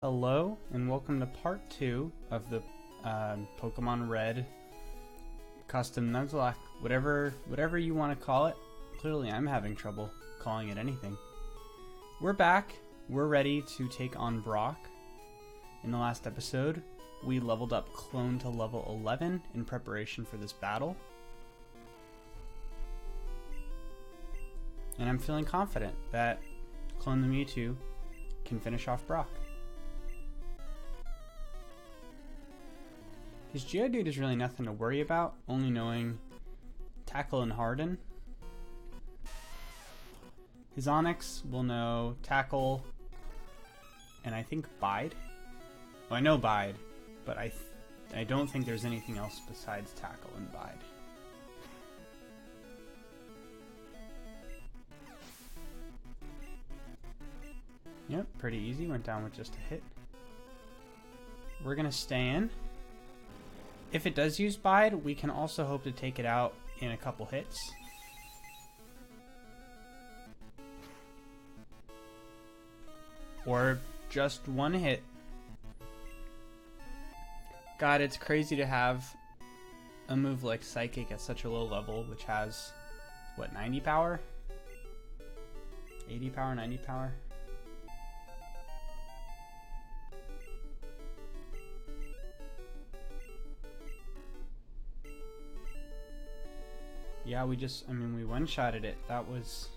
Hello and welcome to part 2 of the Pokemon Red custom Nuzlocke, whatever you want to call it. Clearly I'm having trouble calling it anything. We're back. We're ready to take on Brock. In the last episode, we leveled up Clone to level 11 in preparation for this battle. And I'm feeling confident that Clone the Mewtwo can finish off Brock. His Geodude is really nothing to worry about, only knowing Tackle and Harden. His Onix will know Tackle and I think Bide. Oh, I know Bide, but I don't think there's anything else besides Tackle and Bide. Yep, pretty easy. Went down with just a hit. We're gonna stay in. If it does use Bide, we can also hope to take it out in a couple hits. Or just one hit. God, it's crazy to have a move like Psychic at such a low level, which has, what, 90 power? 80 power, 90 power? Yeah, we one-shotted it. That was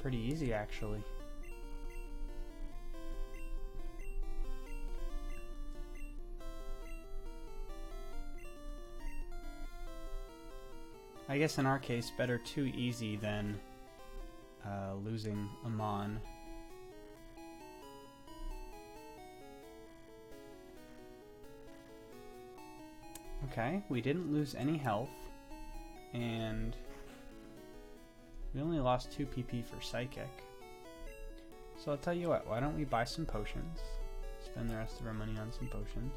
pretty easy, actually. I guess in our case, better too easy than losing a Mon. Okay, we didn't lose any health, and we only lost 2 PP for Psychic. So I'll tell you what, why don't we buy some potions, spend the rest of our money on some potions.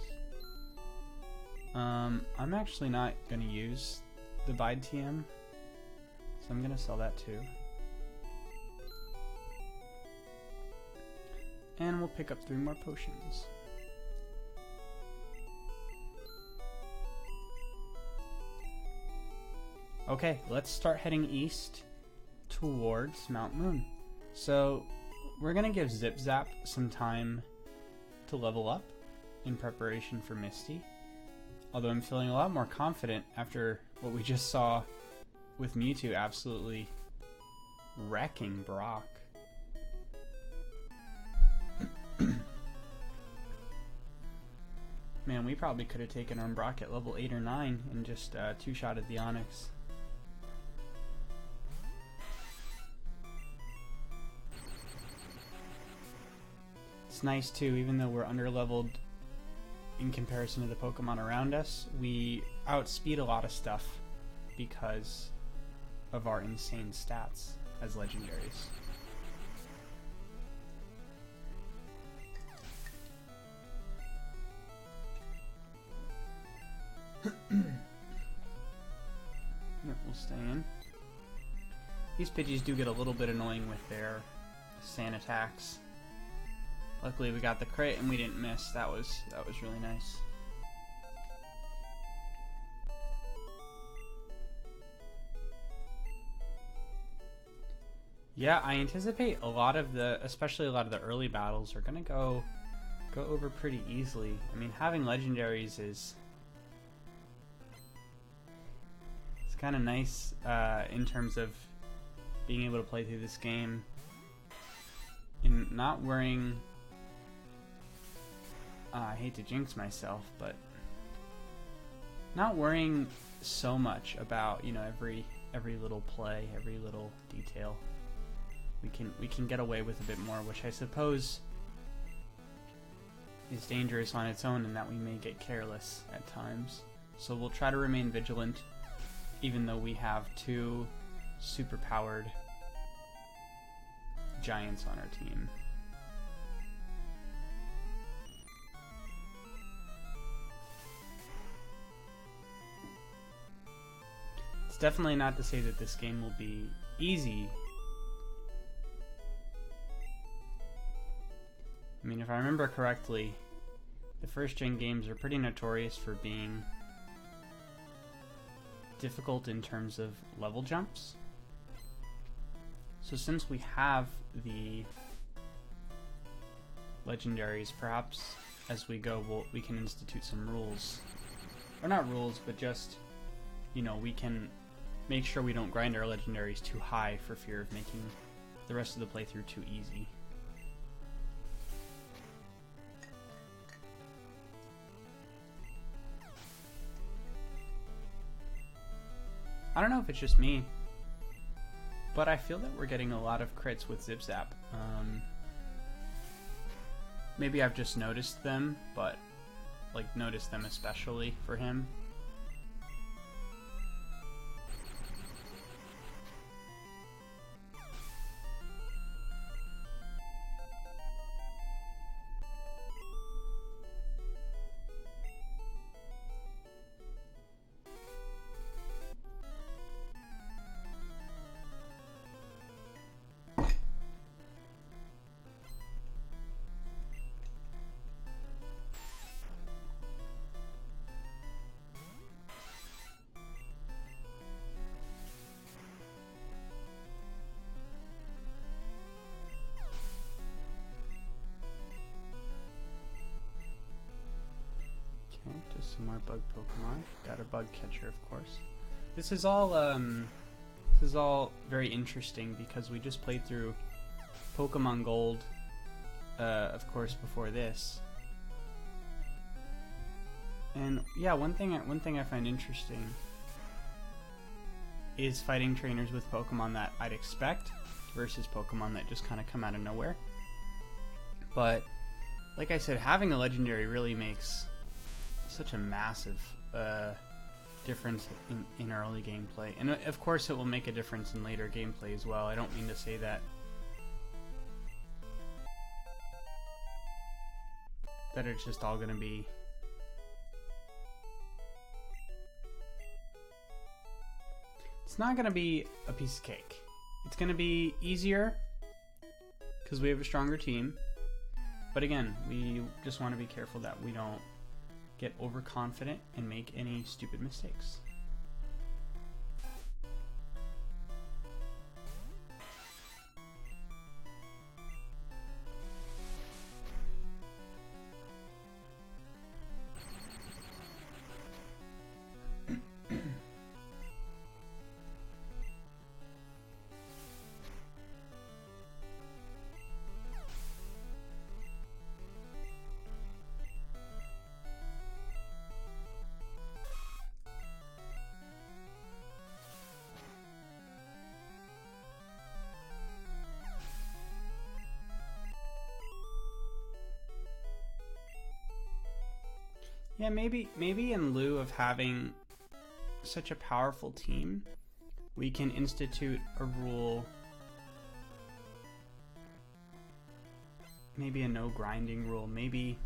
I'm actually not going to use the Bide TM, so I'm going to sell that too. And we'll pick up 3 more potions. Okay, let's start heading east towards Mount Moon. So we're gonna give Zip Zap some time to level up in preparation for Misty. Although I'm feeling a lot more confident after what we just saw with Mewtwo absolutely wrecking Brock. Man, we probably could have taken on Brock at level 8 or 9 and just two-shotted the Onix. It's nice too, even though we're under-leveled in comparison to the Pokemon around us, we outspeed a lot of stuff because of our insane stats as legendaries. Yep, we'll stay in. These Pidgeys do get a little bit annoying with their sand attacks. Luckily we got the crit and we didn't miss. That was really nice. Yeah, I anticipate especially a lot of the early battles are gonna go over pretty easily. I mean, having legendaries it's kind of nice in terms of being able to play through this game and not worrying. I hate to jinx myself, but not worrying so much about, you know, every little play, every little detail. We can get away with a bit more, which I suppose is dangerous on its own, and that we may get careless at times. So we'll try to remain vigilant, even though we have 2 super powered giants on our team. It's definitely not to say that this game will be easy I mean, if I remember correctly, the first gen games are pretty notorious for being difficult in terms of level jumps. So since we have the legendaries, perhaps as we go we can institute some rules. Or not rules, but just, you know, we can make sure we don't grind our legendaries too high for fear of making the rest of the playthrough too easy. I don't know if it's just me, but I feel that we're getting a lot of crits with Zip Zap. Maybe I've just noticed them, but like noticed them especially for him. Just some more bug Pokemon. Got a bug catcher, of course. This is all very interesting because we just played through Pokemon Gold, of course, before this. And yeah, one thing I find interesting is fighting trainers with Pokemon that I'd expect versus Pokemon that just kind of come out of nowhere. But like I said, having a legendary really makes such a massive difference in early gameplay, and of course it will make a difference in later gameplay as well. I don't mean to say that it's just all gonna be it's not gonna be a piece of cake. It's gonna be easier because we have a stronger team, but again, we just want to be careful that we don't get overconfident and make any stupid mistakes. Yeah, maybe in lieu of having such a powerful team, we can institute a rule, maybe a no grinding rule, maybe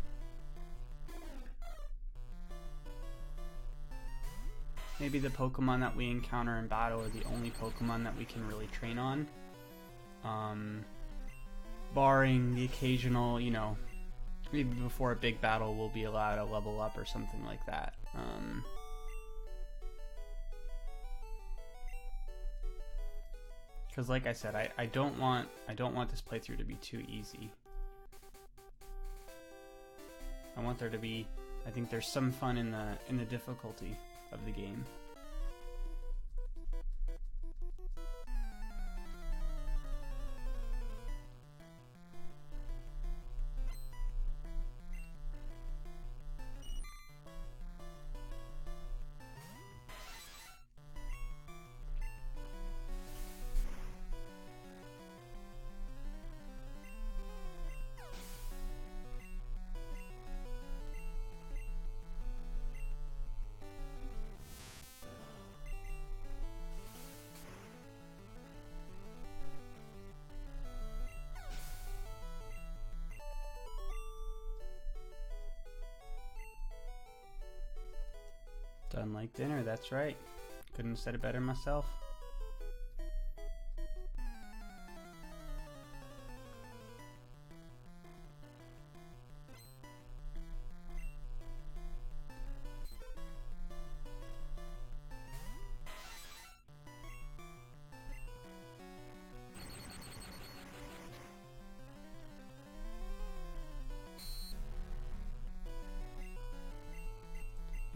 the Pokemon that we encounter in battle are the only Pokemon that we can really train on. Barring the occasional, you know, maybe before a big battle we'll be allowed to level up or something like that. Because like I said, I don't want this playthrough to be too easy. I want there to be, I think there's some fun in the difficulty of the game. Done like dinner, that's right. Couldn't have said it better myself.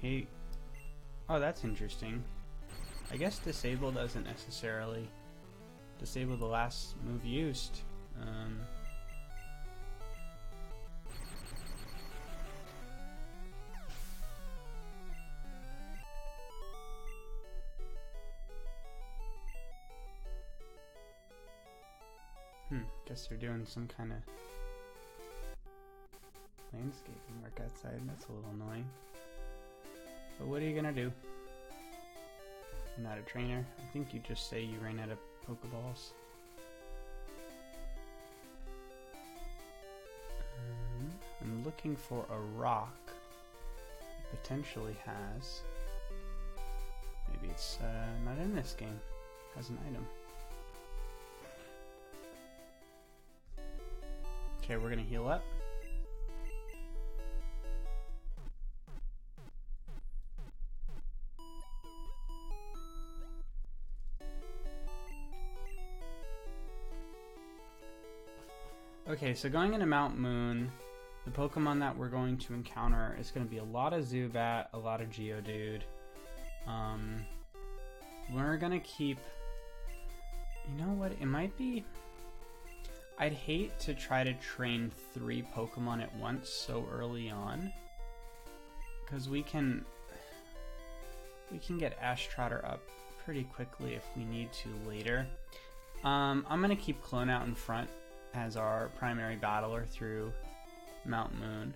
He... Oh, that's interesting. I guess disable doesn't necessarily disable the last move used. Guess they're doing some kind of landscaping work outside. That's a little annoying. But what are you gonna do? You're not a trainer. I think you just say you ran out of Pokeballs. I'm looking for a rock. It potentially has. Maybe it's not in this game. Has an item. Okay, we're gonna heal up. Okay, so going into Mount Moon, the Pokemon that we're going to encounter is going to be a lot of Zubat, a lot of Geodude. We're going to keep... You know what? It might be... I'd hate to try to train 3 Pokemon at once so early on, because we can get Ashtrotter up pretty quickly if we need to later. I'm going to keep Clone out in front as our primary battler through Mount Moon.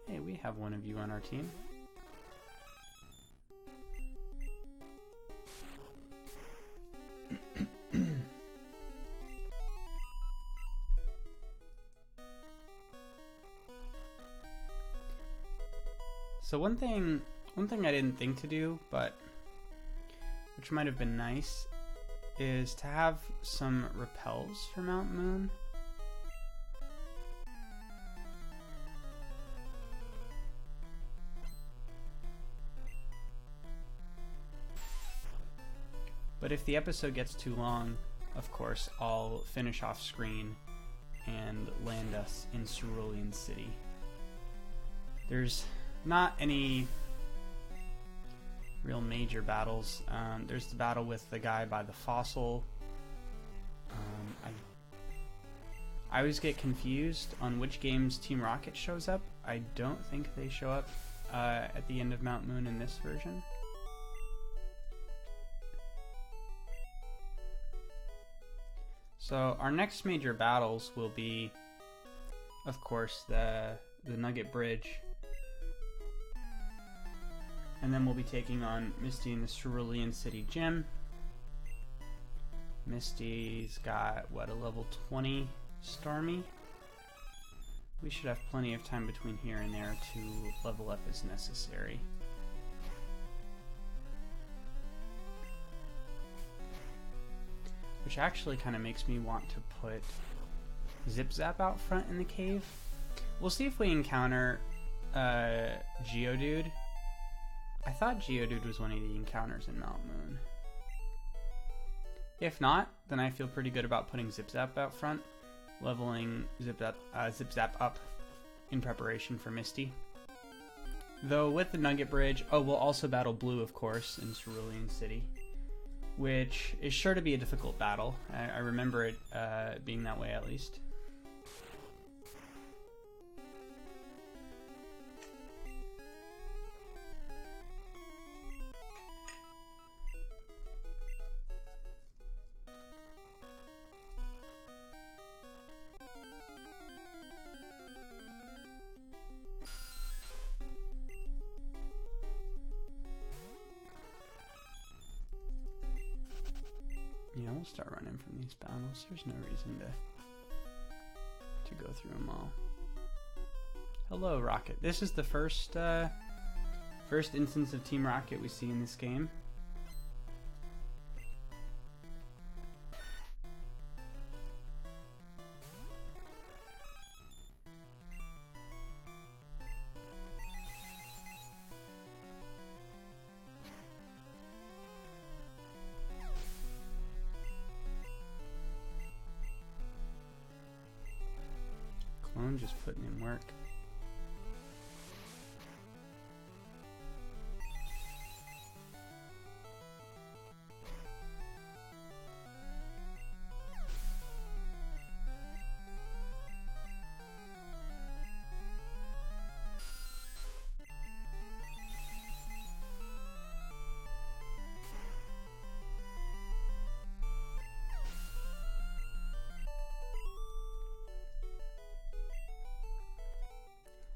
Hey, we have one of you on our team. So one thing I didn't think to do, but which might have been nice, is to have some repels for Mount Moon. But if the episode gets too long, of course, I'll finish off screen and land us in Cerulean City. There's not any real major battles. There's the battle with the guy by the fossil. I always get confused on which games Team Rocket shows up. I don't think they show up at the end of Mount Moon in this version. So our next major battles will be, of course, the Nugget Bridge. And then we'll be taking on Misty in the Cerulean City Gym. Misty's got, what, a level 20 Starmie? We should have plenty of time between here and there to level up as necessary. Which actually kind of makes me want to put Zip Zap out front in the cave. We'll see if we encounter Geodude. I thought Geodude was one of the encounters in Mount Moon. If not, then I feel pretty good about putting Zip Zap out front, leveling Zip Zap up in preparation for Misty. Though with the Nugget Bridge, we'll also battle Blue, of course, in Cerulean City, which is sure to be a difficult battle. I remember it being that way, at least. Yeah, we'll start running from these battles. There's no reason to go through them all. Hello, Rocket. This is the first instance of Team Rocket we see in this game. Clone just putting in work.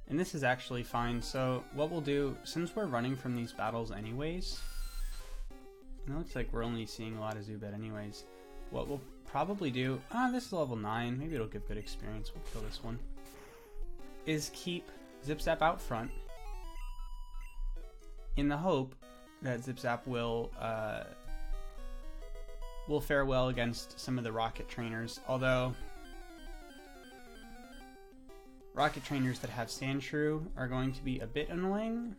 And this is actually fine. So what we'll do, since we're running from these battles anyways, and it looks like we're only seeing a lot of Zubat anyways, what we'll probably do, this is level 9, maybe it'll give good experience, we'll kill this one, is keep Zip Zap out front in the hope that Zip Zap will fare well against some of the rocket trainers, although rocket trainers that have Sandshrew are going to be a bit annoying.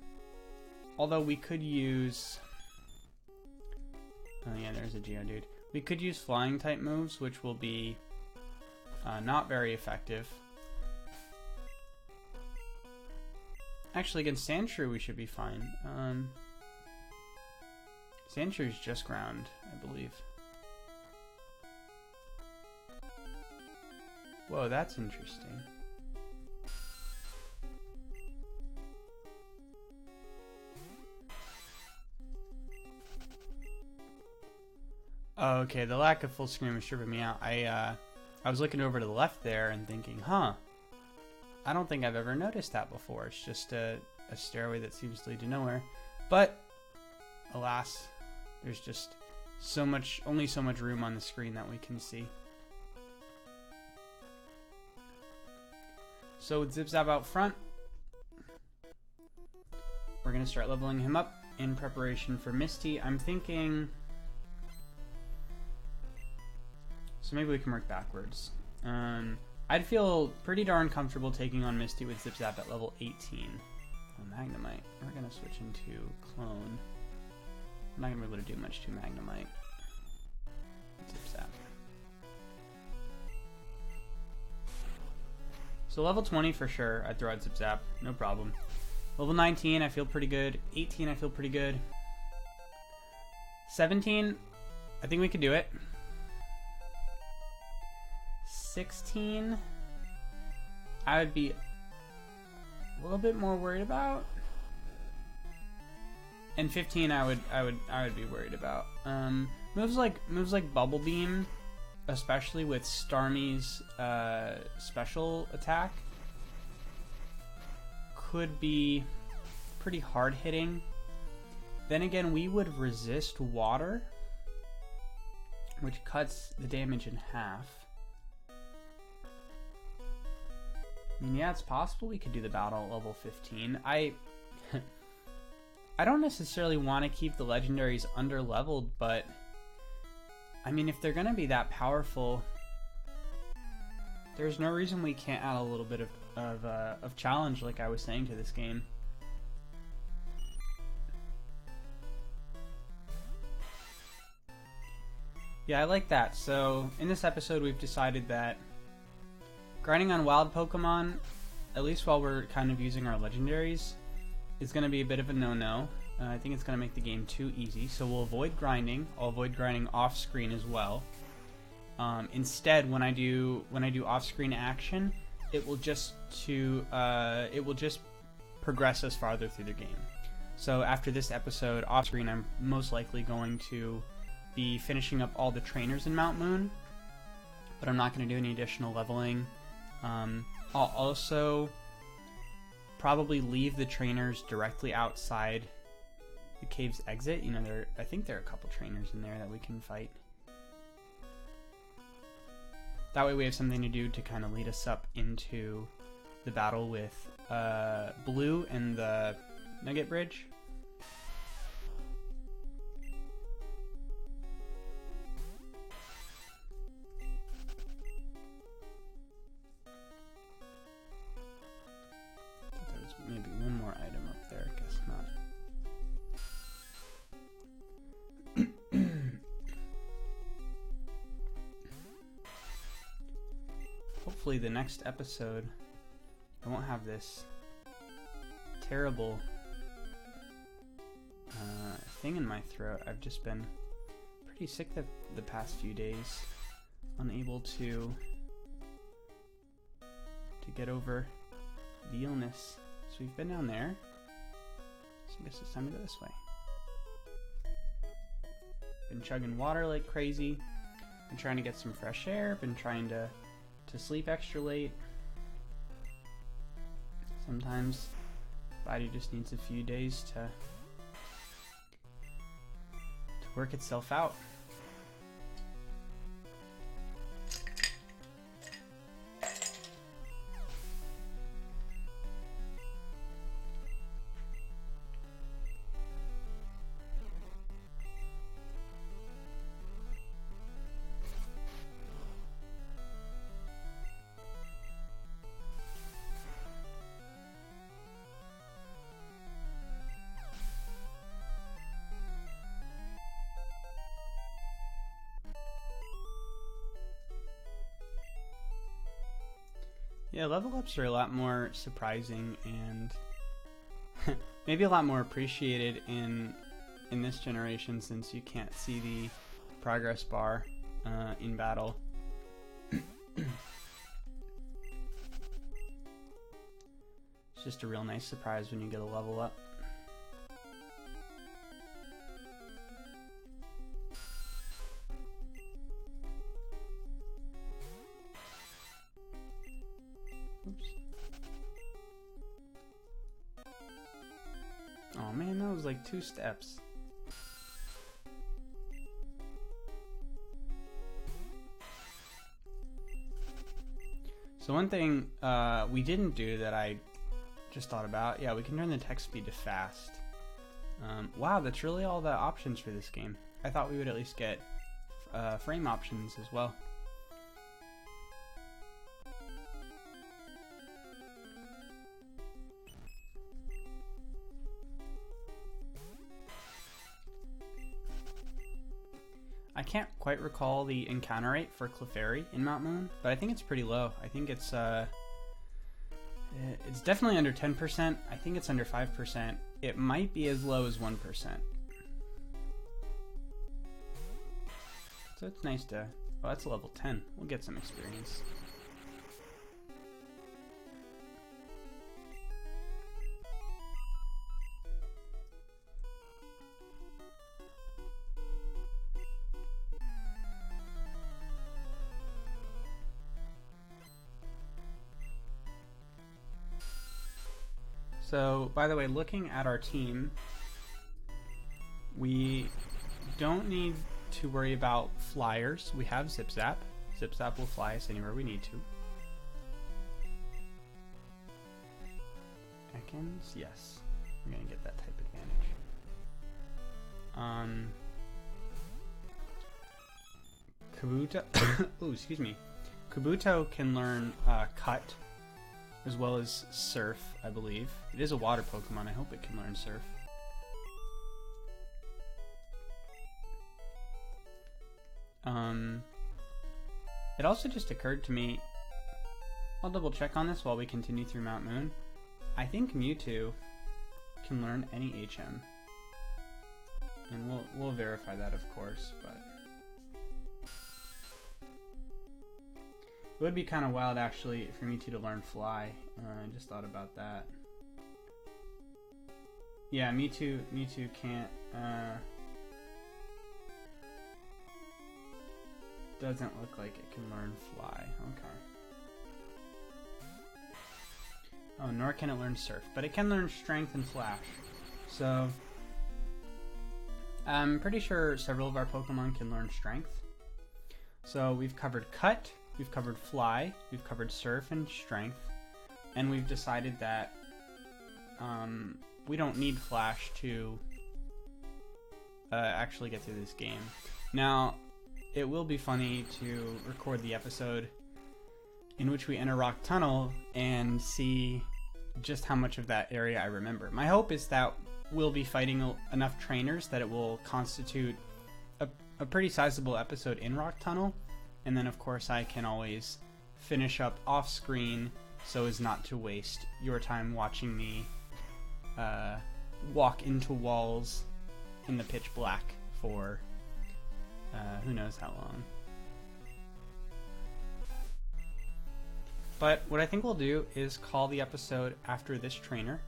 Although we could use... Oh yeah, there's a Geodude. We could use flying type moves, which will be not very effective. Actually, against Sandshrew we should be fine. Sandshrew's just ground, I believe. Whoa, that's interesting. Okay, the lack of full screen was tripping me out. I was looking over to the left there and thinking, I don't think I've ever noticed that before. It's just a stairway that seems to lead to nowhere. But, alas, there's just only so much room on the screen that we can see. So with Zip Zap out front, we're going to start leveling him up in preparation for Misty. I'm thinking... So maybe we can work backwards. I'd feel pretty darn comfortable taking on Misty with Zip Zap at level 18. Oh, Magnemite. We're going to switch into Clone. I'm not going to be able to do much to Magnemite. Zip Zap. So level 20 for sure, I'd throw out Zip Zap. No problem. Level 19, I feel pretty good. 18, I feel pretty good. 17, I think we could do it. 16, I would be a little bit more worried about, and 15, I would be worried about. Moves like Bubble Beam, especially with Starmie's special attack, could be pretty hard hitting. Then again, we would resist water, which cuts the damage in half. I mean, yeah, it's possible we could do the battle at level 15. I don't necessarily want to keep the legendaries under-leveled, but I mean, if they're going to be that powerful, there's no reason we can't add a little bit of challenge, like I was saying, to this game. Yeah, I like that. So, in this episode, we've decided that grinding on wild Pokemon, at least while we're kind of using our legendaries, is going to be a bit of a no-no. I think it's going to make the game too easy, so we'll avoid grinding. I'll avoid grinding off-screen as well. Instead, when I do off-screen action, it will just progress us farther through the game. So after this episode, off-screen, I'm most likely going to be finishing up all the trainers in Mount Moon, but I'm not going to do any additional leveling. I'll also probably leave the trainers directly outside the cave's exit. You know, I think there are a couple trainers in there that we can fight. That way we have something to do to kind of lead us up into the battle with Blue and the Nugget Bridge. Maybe one more item up there, guess not. Hopefully the next episode I won't have this terrible thing in my throat. I've just been pretty sick the past few days, unable to get over the illness. So we've been down there, so I guess it's time to go this way. Been chugging water like crazy, been trying to get some fresh air, been trying to sleep extra late. Sometimes body just needs a few days to work itself out. Yeah, level ups are a lot more surprising and maybe a lot more appreciated in this generation, since you can't see the progress bar in battle. It's just a real nice surprise when you get a level up. Oops. Oh man, that was like 2 steps. So one thing we didn't do that I just thought about, yeah, we can turn the text speed to fast. Wow, that's really all the options for this game. I thought we would at least get frame options as well. I can't quite recall the encounter rate for Clefairy in Mount Moon, but I think it's pretty low. I think it's definitely under 10%. I think it's under 5%. It might be as low as 1%. So it's nice to... Oh, that's level 10. We'll get some experience. So, by the way, looking at our team, we don't need to worry about flyers. We have Zip Zap. Zip Zap will fly us anywhere we need to. Ekans, yes. We're going to get that type advantage. Kabuto, ooh, excuse me. Kabuto can learn Cut, as well as Surf, I believe. It is a water Pokemon. I hope it can learn Surf. It also just occurred to me, I'll double check on this while we continue through Mount Moon. I think Mewtwo can learn any HM. And we'll verify that, of course, but... It would be kind of wild, actually, for Mewtwo to learn Fly. I just thought about that. Yeah, Mewtwo can't... doesn't look like it can learn Fly. Okay. Oh, nor can it learn Surf. But it can learn Strength and Flash. So... I'm pretty sure several of our Pokemon can learn Strength. So we've covered Cut, we've covered Fly, we've covered Surf and Strength, and we've decided that we don't need Flash to actually get through this game. Now, it will be funny to record the episode in which we enter Rock Tunnel and see just how much of that area I remember. My hope is that we'll be fighting enough trainers that it will constitute a pretty sizable episode in Rock Tunnel, and then of course I can always finish up off screen so as not to waste your time watching me walk into walls in the pitch black for who knows how long. But what I think we'll do is call the episode after this trainer.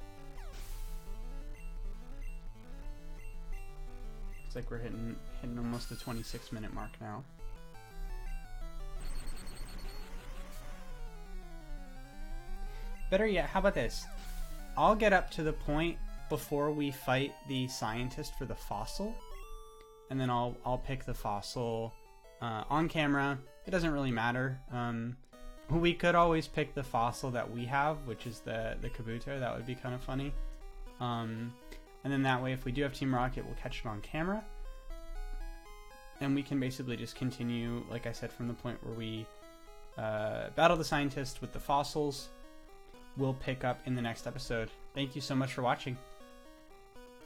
Looks like we're hitting almost the 26-minute mark now. Better yet, how about this? I'll get up to the point before we fight the scientist for the fossil, and then I'll pick the fossil on camera. It doesn't really matter. We could always pick the fossil that we have, which is the Kabuto. That would be kind of funny. And then that way, if we do have Team Rocket, we'll catch it on camera. And we can basically just continue, like I said, from the point where we battle the scientist with the fossils. We'll pick up in the next episode. Thank you so much for watching.